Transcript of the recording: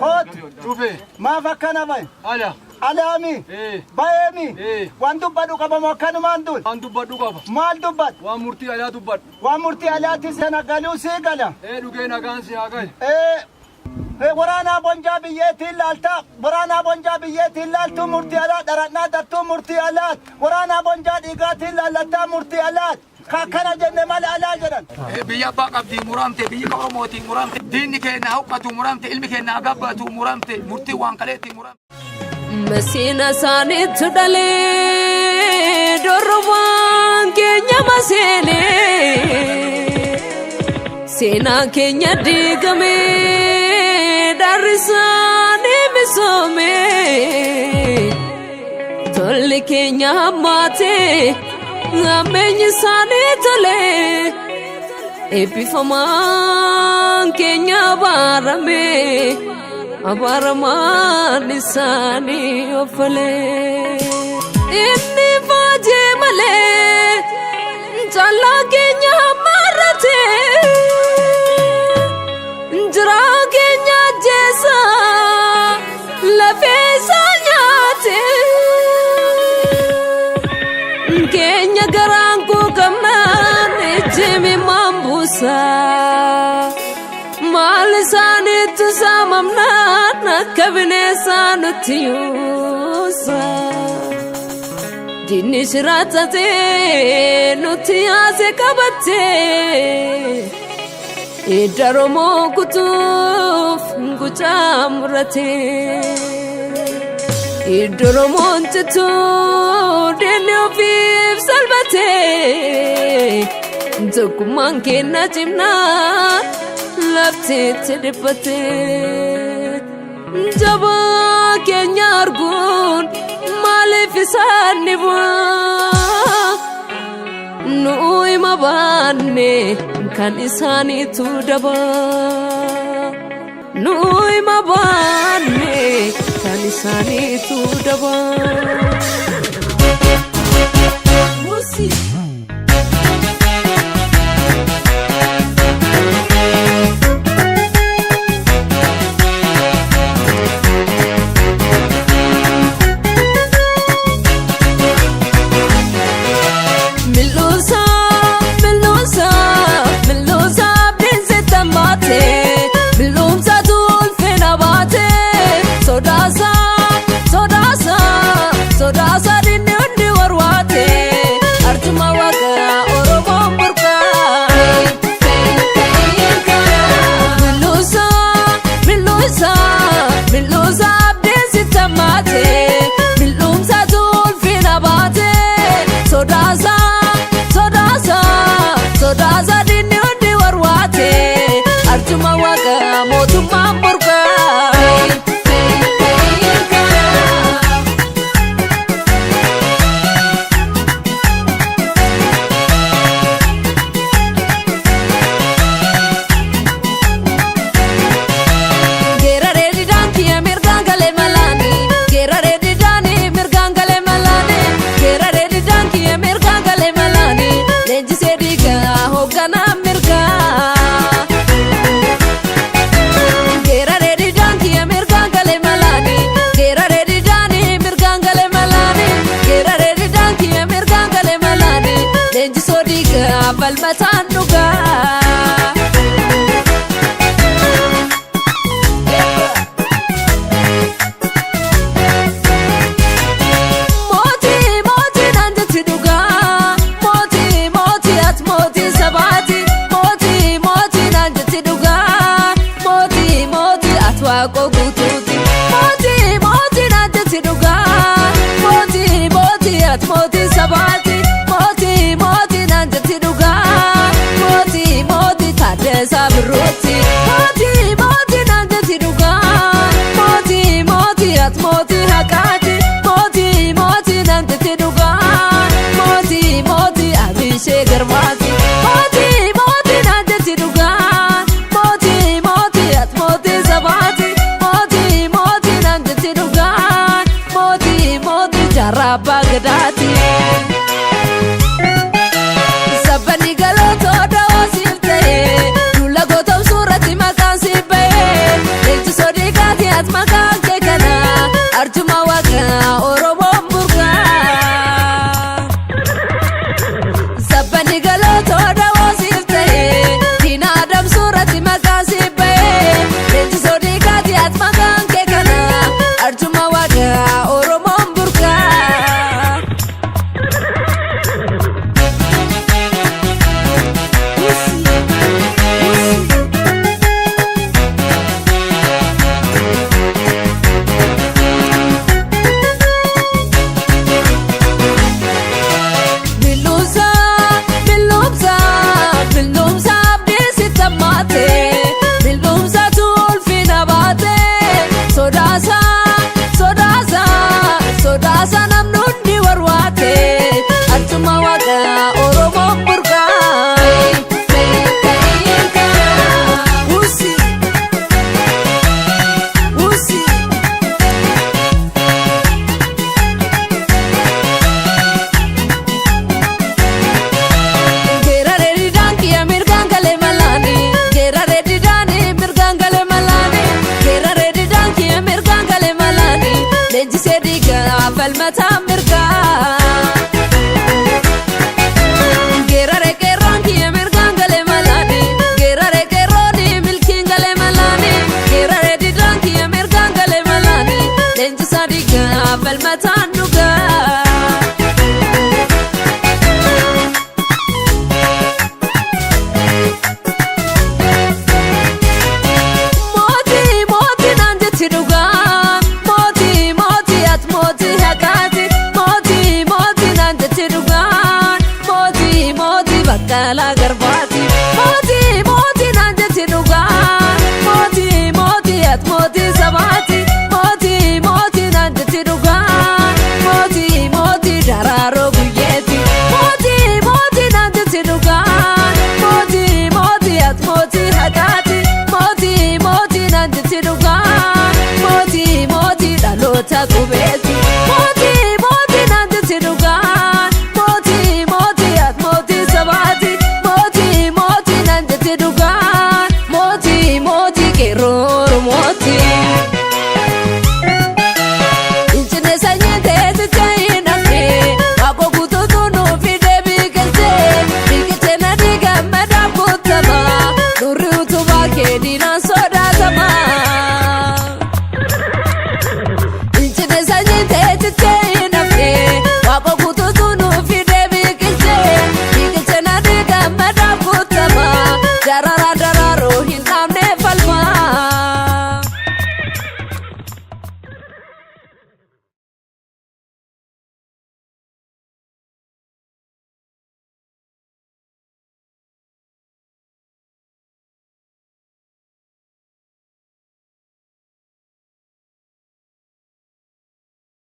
Kot Dhufe. maaf akkana bahe? Ala. Alaami. Baheemi. Waan dubbadhu qaba moo akkanumaan dul? Waan dubbadhu qaba. Maal dubbadhu? Waan murtii alaa dubbadhu. Waan murtii alaatti sana galuu sii gala. Dhugee nagaan si haa galu. Waraanaa bonjaa biyyeetiin laalta. Waraanaa bonjaa biyyeetiin laaltu murtii alaa dharadhaa dartuu murtii alaat. Waraanaa bonjaa dhiigaatiin laallattaa murtii alaat. Kakkana jenne mala alaa jedhan. Biyya abbaa qabdii muramte biyyi Oromootiin muramte diinni keenya hawqatu muramte ilmi keenya agabbatu muramte murtii waan kaleetti muramte. Masiina isaaniitu dhalee dorrobaan keenya maseenee seenaa keenya diigamee darri isaanii misoomee tolli keenya hammaatee. Ngameenyi isaanii tolee eebbifamaan keenya abaaramaan isaanii offalee inni faajee malee caalaa keenya hammaarratee jiraa keenya ajjeesaa lafee isaa nyaatee. Kenya garangu kaman ejemi mambusa malisani tusamamna nakabine sanutiyusa dini shiratate nutiyase kabate idaromo kutuf ngucamrate idoromontitu denofif salvate dokuman kenna jimna lafte tedipate jaba kenya argun malefisan nibwa nuy mabane kan isani tudaba nuy mabane kan isani tudaba musi Bagdadi Sabani galoto dawasifte Dula gotom surati makan sibbe Lelchi sodikati falmataa mirgaa geerare qeerroon kiyya mirgaan galee malaani geerare qeerroon milkiin galee malaani geerare didaan kiyya mirgaan galee malaani leenjisaa diigaa falmataan dhugaa